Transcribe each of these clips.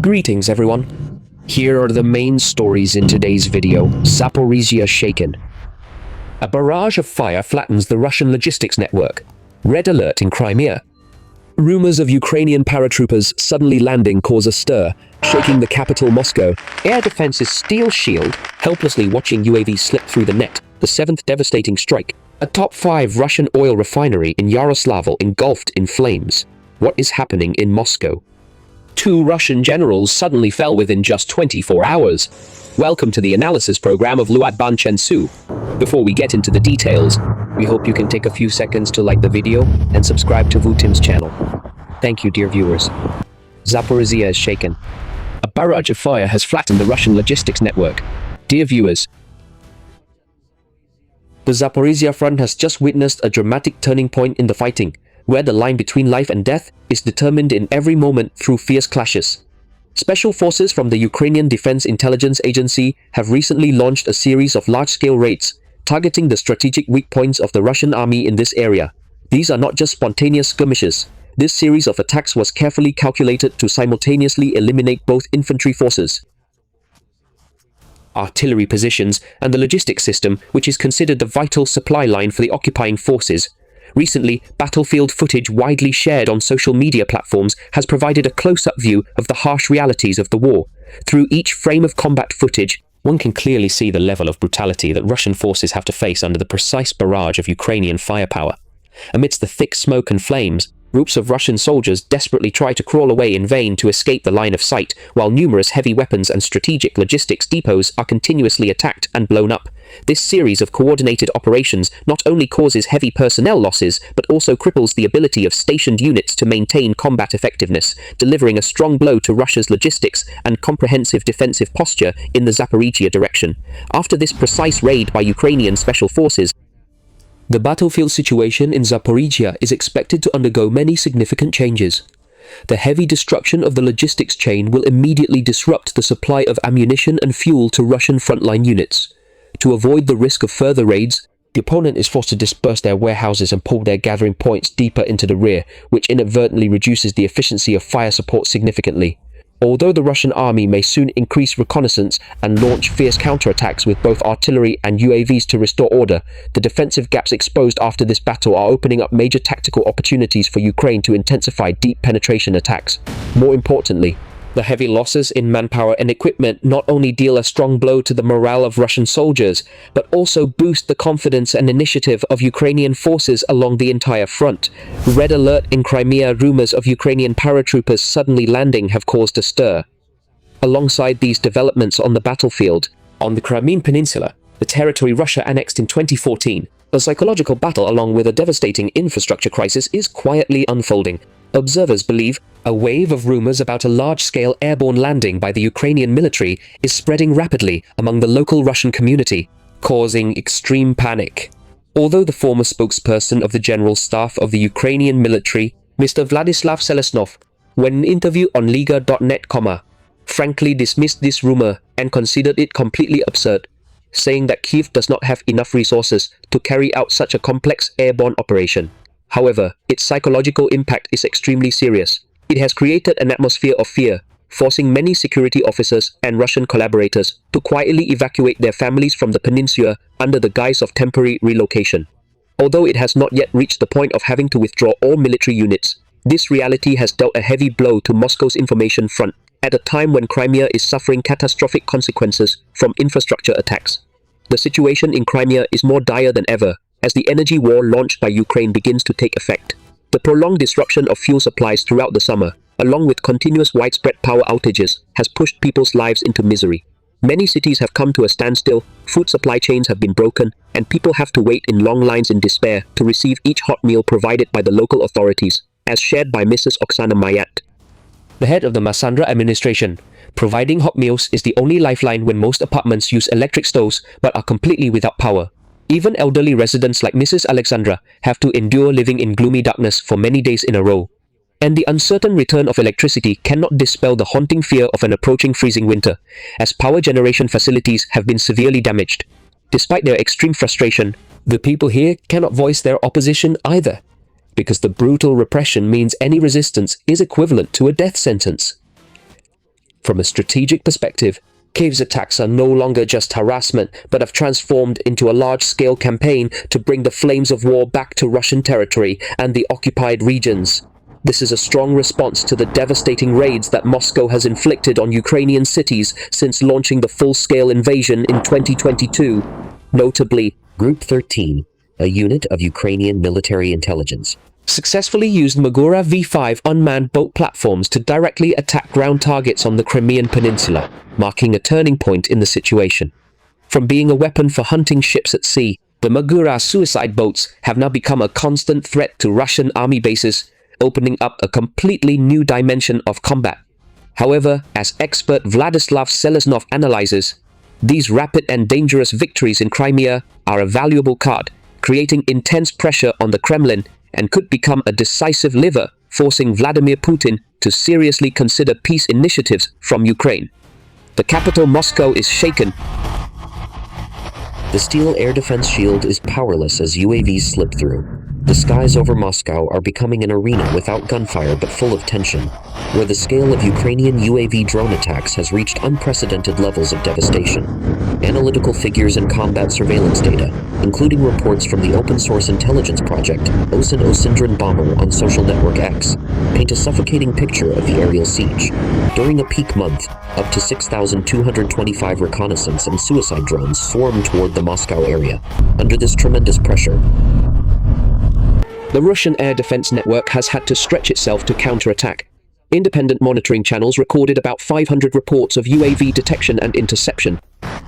Greetings everyone. Here are the main stories in today's video. Zaporizhzhia shaken. A barrage of fire flattens the Russian logistics network. Red alert in Crimea. Rumors of Ukrainian paratroopers suddenly landing cause a stir, shaking the capital Moscow. Air defense's steel shield helplessly watching UAVs slip through the net. The seventh devastating strike. A top 5 Russian oil refinery in Yaroslavl engulfed in flames. What is happening in Moscow? 2 Russian generals suddenly fell within just 24 hours. Welcome to the analysis program of Luat Banchensu. Before we get into the details, we hope you can take a few seconds to like the video and subscribe to Vutim's channel. Thank you, dear viewers. Zaporizhzhia is shaken. A barrage of fire has flattened the Russian logistics network. Dear viewers, the Zaporizhzhia front has just witnessed a dramatic turning point in the fighting, where the line between life and death is determined in every moment through fierce clashes. Special forces from the Ukrainian Defense Intelligence Agency have recently launched a series of large-scale raids, targeting the strategic weak points of the Russian army in this area. These are not just spontaneous skirmishes. This series of attacks was carefully calculated to simultaneously eliminate both infantry forces, artillery positions, and the logistics system, which is considered the vital supply line for the occupying forces. Recently, battlefield footage widely shared on social media platforms has provided a close-up view of the harsh realities of the war. Through each frame of combat footage, one can clearly see the level of brutality that Russian forces have to face under the precise barrage of Ukrainian firepower. Amidst the thick smoke and flames, groups of Russian soldiers desperately try to crawl away in vain to escape the line of sight, while numerous heavy weapons and strategic logistics depots are continuously attacked and blown up. This series of coordinated operations not only causes heavy personnel losses, but also cripples the ability of stationed units to maintain combat effectiveness, delivering a strong blow to Russia's logistics and comprehensive defensive posture in the Zaporizhzhia direction. After this precise raid by Ukrainian special forces, the battlefield situation in Zaporizhzhia is expected to undergo many significant changes. The heavy destruction of the logistics chain will immediately disrupt the supply of ammunition and fuel to Russian frontline units. To avoid the risk of further raids, the opponent is forced to disperse their warehouses and pull their gathering points deeper into the rear, which inadvertently reduces the efficiency of fire support significantly. Although the Russian army may soon increase reconnaissance and launch fierce counterattacks with both artillery and UAVs to restore order, the defensive gaps exposed after this battle are opening up major tactical opportunities for Ukraine to intensify deep penetration attacks. More importantly, the heavy losses in manpower and equipment not only deal a strong blow to the morale of Russian soldiers, but also boost the confidence and initiative of Ukrainian forces along the entire front. Red alert in Crimea. Rumors of Ukrainian paratroopers suddenly landing have caused a stir. Alongside these developments on the battlefield, on the Crimean Peninsula, the territory Russia annexed in 2014, a psychological battle along with a devastating infrastructure crisis is quietly unfolding. Observers believe a wave of rumors about a large-scale airborne landing by the Ukrainian military is spreading rapidly among the local Russian community, causing extreme panic. Although the former spokesperson of the General Staff of the Ukrainian military, Mr. Vladislav Selesnov, when in an interview on Liga.net, frankly dismissed this rumor and considered it completely absurd, saying that Kyiv does not have enough resources to carry out such a complex airborne operation. However, its psychological impact is extremely serious. It has created an atmosphere of fear, forcing many security officers and Russian collaborators to quietly evacuate their families from the peninsula under the guise of temporary relocation. Although it has not yet reached the point of having to withdraw all military units, this reality has dealt a heavy blow to Moscow's information front at a time when Crimea is suffering catastrophic consequences from infrastructure attacks. The situation in Crimea is more dire than ever, as the energy war launched by Ukraine begins to take effect. The prolonged disruption of fuel supplies throughout the summer, along with continuous widespread power outages, has pushed people's lives into misery. Many cities have come to a standstill, food supply chains have been broken, and people have to wait in long lines in despair to receive each hot meal provided by the local authorities, as shared by Mrs. Oksana Mayat, the head of the Masandra administration. Providing hot meals is the only lifeline when most apartments use electric stoves but are completely without power. Even elderly residents like Mrs. Alexandra have to endure living in gloomy darkness for many days in a row. And the uncertain return of electricity cannot dispel the haunting fear of an approaching freezing winter, as power generation facilities have been severely damaged. Despite their extreme frustration, the people here cannot voice their opposition either, because the brutal repression means any resistance is equivalent to a death sentence. From a strategic perspective, Kyiv's attacks are no longer just harassment, but have transformed into a large-scale campaign to bring the flames of war back to Russian territory and the occupied regions. This is a strong response to the devastating raids that Moscow has inflicted on Ukrainian cities since launching the full-scale invasion in 2022. Notably, Group 13, a unit of Ukrainian military intelligence, successfully used Magura V5 unmanned boat platforms to directly attack ground targets on the Crimean Peninsula, marking a turning point in the situation. From being a weapon for hunting ships at sea, the Magura suicide boats have now become a constant threat to Russian army bases, opening up a completely new dimension of combat. However, as expert Vladislav Selesnov analyzes, these rapid and dangerous victories in Crimea are a valuable card, creating intense pressure on the Kremlin and could become a decisive lever, forcing Vladimir Putin to seriously consider peace initiatives from Ukraine. The capital Moscow is shaken. The steel air defense shield is powerless as UAVs slip through. The skies over Moscow are becoming an arena without gunfire but full of tension, where the scale of Ukrainian UAV drone attacks has reached unprecedented levels of devastation. Analytical figures and combat surveillance data, including reports from the open-source intelligence project Osin Osindran Bomber on social network X, paint a suffocating picture of the aerial siege. During a peak month, up to 6,225 reconnaissance and suicide drones swarmed toward the Moscow area. Under this tremendous pressure, the Russian air defense network has had to stretch itself to counterattack. Independent monitoring channels recorded about 500 reports of UAV detection and interception.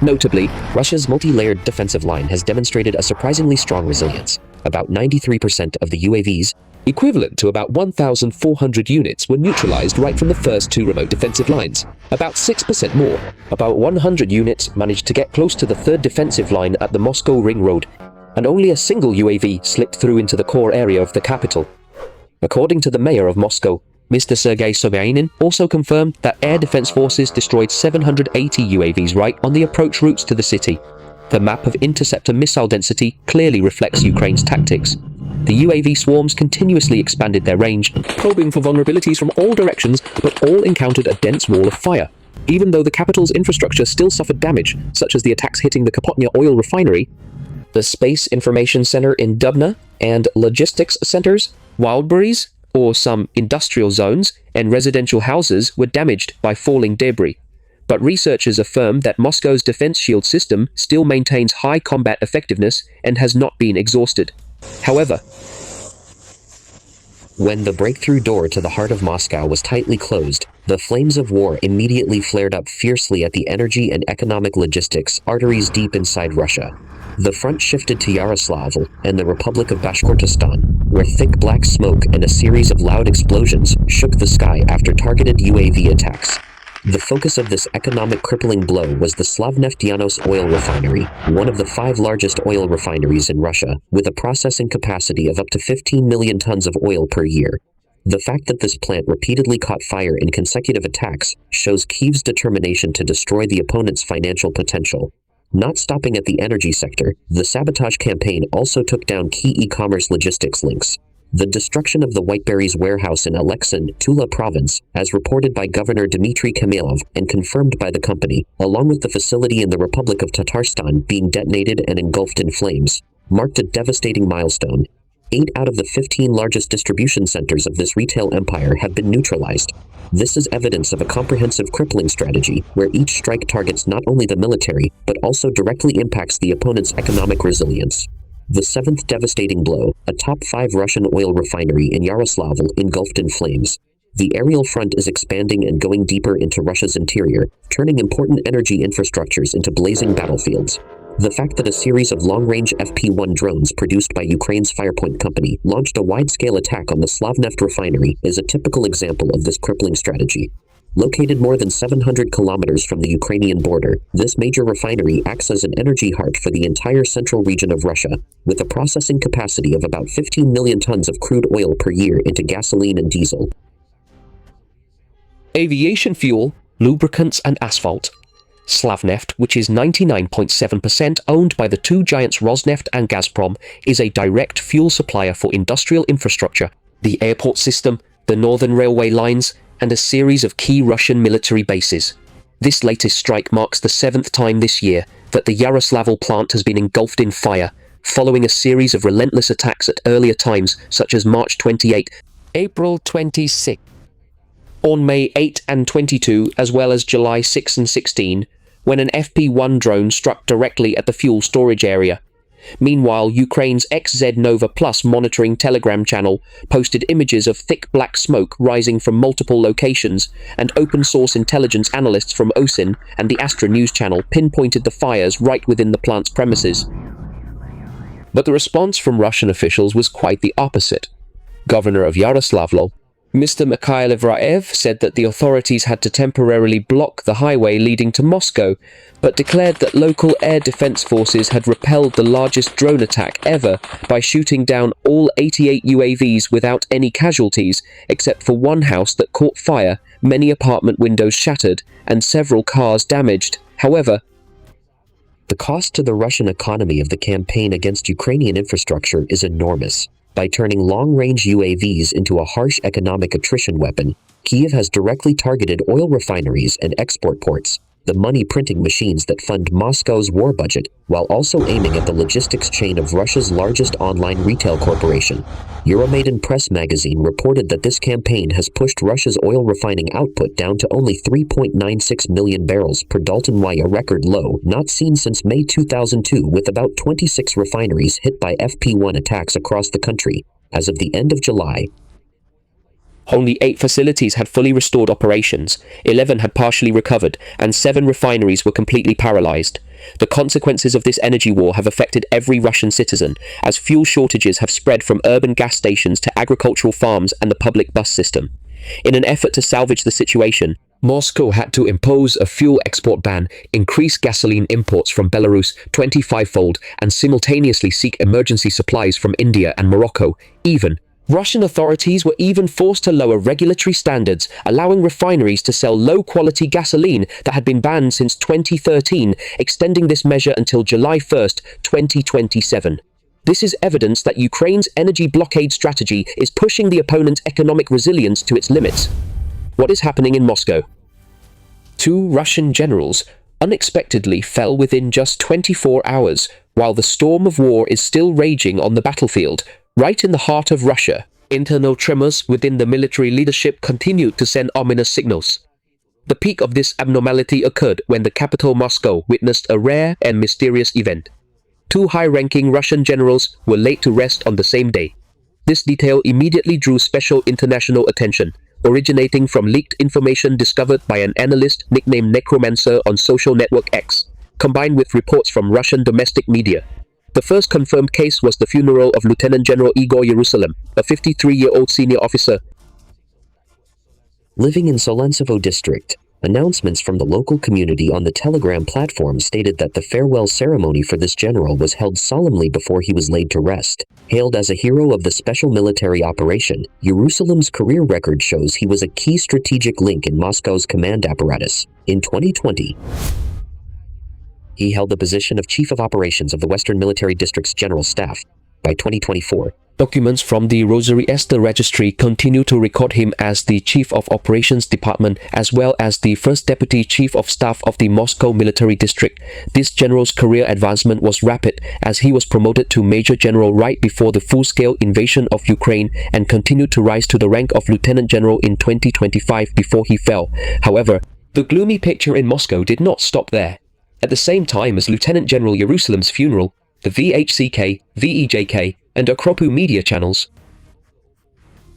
Notably, Russia's multi-layered defensive line has demonstrated a surprisingly strong resilience. About 93% of the UAVs, equivalent to about 1,400 units, were neutralized right from the first two remote defensive lines. About 6% more, about 100 units, managed to get close to the third defensive line at the Moscow Ring Road, and only a single UAV slipped through into the core area of the capital. According to the mayor of Moscow, Mr. Sergei Sobyanin, also confirmed that air defense forces destroyed 780 UAVs right on the approach routes to the city. The map of interceptor missile density clearly reflects Ukraine's tactics. The UAV swarms continuously expanded their range, probing for vulnerabilities from all directions, but all encountered a dense wall of fire. Even though the capital's infrastructure still suffered damage, such as the attacks hitting the Kapotnya oil refinery, the Space Information Center in Dubna, and logistics centers, Wildberries, or some industrial zones, and residential houses were damaged by falling debris. But researchers affirm that Moscow's defense shield system still maintains high combat effectiveness and has not been exhausted. However, when the breakthrough door to the heart of Moscow was tightly closed, the flames of war immediately flared up fiercely at the energy and economic logistics arteries deep inside Russia. The front shifted to Yaroslavl and the Republic of Bashkortostan, where thick black smoke and a series of loud explosions shook the sky after targeted UAV attacks. The focus of this economic crippling blow was the Slavneftyanos oil refinery, one of the 5 largest oil refineries in Russia, with a processing capacity of up to 15 million tons of oil per year. The fact that this plant repeatedly caught fire in consecutive attacks shows Kyiv's determination to destroy the opponent's financial potential. Not stopping at the energy sector, the sabotage campaign also took down key e-commerce logistics links. The destruction of the Whiteberries warehouse in Alexin, Tula province, as reported by Governor Dmitry Kamilov and confirmed by the company, along with the facility in the Republic of Tatarstan being detonated and engulfed in flames, marked a devastating milestone. 8 out of the 15 largest distribution centers of this retail empire have been neutralized. This is evidence of a comprehensive crippling strategy, where each strike targets not only the military, but also directly impacts the opponent's economic resilience. The 7th devastating blow, a top 5 Russian oil refinery in Yaroslavl engulfed in flames. The aerial front is expanding and going deeper into Russia's interior, turning important energy infrastructures into blazing battlefields. The fact that a series of long-range FP-1 drones produced by Ukraine's Firepoint company launched a wide-scale attack on the Slavneft refinery is a typical example of this crippling strategy. Located more than 700 kilometers from the Ukrainian border, this major refinery acts as an energy heart for the entire central region of Russia, with a processing capacity of about 15 million tons of crude oil per year into gasoline and diesel. Aviation fuel, lubricants and asphalt. Slavneft, which is 99.7% owned by the two giants Rosneft and Gazprom, is a direct fuel supplier for industrial infrastructure, the airport system, the northern railway lines, and a series of key Russian military bases. This latest strike marks the 7th time this year that the Yaroslavl plant has been engulfed in fire, following a series of relentless attacks at earlier times such as March 28, April 26, on May 8 and 22, as well as July 6 and 16, when an FP-1 drone struck directly at the fuel storage area. Meanwhile, Ukraine's XZ Nova Plus monitoring Telegram channel posted images of thick black smoke rising from multiple locations, and open-source intelligence analysts from OSIN and the Astra News channel pinpointed the fires right within the plant's premises. But the response from Russian officials was quite the opposite. Governor of Yaroslavl, Mr. Mikhail Evraev, said that the authorities had to temporarily block the highway leading to Moscow, but declared that local air defense forces had repelled the largest drone attack ever by shooting down all 88 UAVs without any casualties, except for one house that caught fire, many apartment windows shattered, and several cars damaged. However, the cost to the Russian economy of the campaign against Ukrainian infrastructure is enormous. By turning long-range UAVs into a harsh economic attrition weapon, Kyiv has directly targeted oil refineries and export ports, the money-printing machines that fund Moscow's war budget, while also aiming at the logistics chain of Russia's largest online retail corporation. Euromaidan Press magazine reported that this campaign has pushed Russia's oil refining output down to only 3.96 million barrels per Dalton-Y, a record low not seen since May 2002, with about 26 refineries hit by FP-1 attacks across the country. As of the end of July, only 8 facilities had fully restored operations, 11 had partially recovered, and 7 refineries were completely paralyzed. The consequences of this energy war have affected every Russian citizen, as fuel shortages have spread from urban gas stations to agricultural farms and the public bus system. In an effort to salvage the situation, Moscow had to impose a fuel export ban, increase gasoline imports from Belarus 25-fold, and simultaneously seek emergency supplies from India and Morocco. Russian authorities were even forced to lower regulatory standards, allowing refineries to sell low-quality gasoline that had been banned since 2013, extending this measure until July 1, 2027. This is evidence that Ukraine's energy blockade strategy is pushing the opponent's economic resilience to its limits. What is happening in Moscow? 2 Russian generals unexpectedly fell within just 24 hours, while the storm of war is still raging on the battlefield. Right in the heart of Russia, internal tremors within the military leadership continued to send ominous signals. The peak of this abnormality occurred when the capital Moscow witnessed a rare and mysterious event. 2 high-ranking Russian generals were laid to rest on the same day. This detail immediately drew special international attention, originating from leaked information discovered by an analyst nicknamed Necromancer on social network X, combined with reports from Russian domestic media. The first confirmed case was the funeral of Lieutenant General Igor Yaroslavl, a 53-year-old senior officer living in Solentsevo district. Announcements from the local community on the Telegram platform stated that the farewell ceremony for this general was held solemnly before he was laid to rest. Hailed as a hero of the special military operation, Yaroslavl's career record shows he was a key strategic link in Moscow's command apparatus. In 2020, he held the position of Chief of Operations of the Western Military District's General Staff. By 2024, documents from the Rosary Esther Registry continue to record him as the Chief of Operations Department as well as the First Deputy Chief of Staff of the Moscow Military District. This general's career advancement was rapid, as he was promoted to Major General right before the full-scale invasion of Ukraine and continued to rise to the rank of Lieutenant General in 2025 before he fell. However, the gloomy picture in Moscow did not stop there. At the same time as Lieutenant General Yaroslavl's funeral, the VHCK, VEJK, and Okropu media channels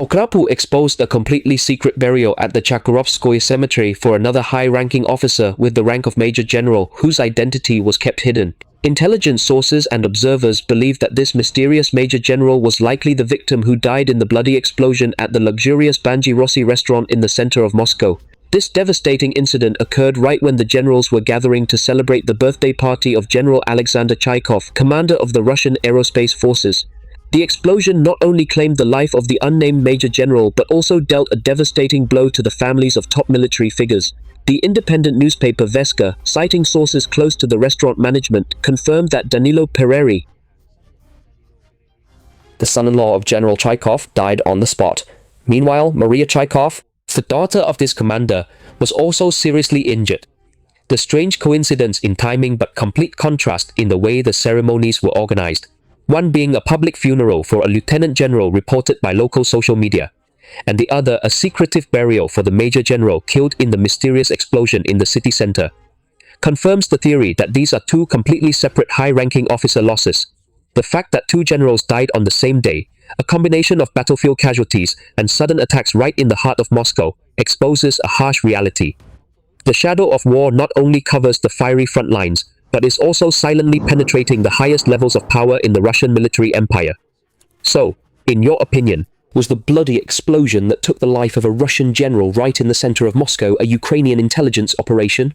exposed a completely secret burial at the Chakharovskoye cemetery for another high-ranking officer with the rank of Major General, whose identity was kept hidden. Intelligence sources and observers believe that this mysterious Major General was likely the victim who died in the bloody explosion at the luxurious Banji Rossi restaurant in the center of Moscow. This devastating incident occurred right when the generals were gathering to celebrate the birthday party of General Alexander Chaikov, commander of the Russian Aerospace Forces. The explosion not only claimed the life of the unnamed Major General but also dealt a devastating blow to the families of top military figures. The independent newspaper Veska, citing sources close to the restaurant management, confirmed that Danilo Pereri, the son-in-law of General Chaikov, died on the spot. Meanwhile, Maria Chaikov, The daughter of this commander was also seriously injured. The strange coincidence in timing but complete contrast in the way the ceremonies were organized, one being a public funeral for a lieutenant general reported by local social media, and the other a secretive burial for the major general killed in the mysterious explosion in the city center, confirms the theory that these are two completely separate high-ranking officer losses. The fact that two generals died on the same day, a combination of battlefield casualties and sudden attacks right in the heart of Moscow, exposes a harsh reality. The shadow of war not only covers the fiery front lines, but is also silently penetrating the highest levels of power in the Russian military empire. So, in your opinion, was the bloody explosion that took the life of a Russian general right in the center of Moscow a Ukrainian intelligence operation?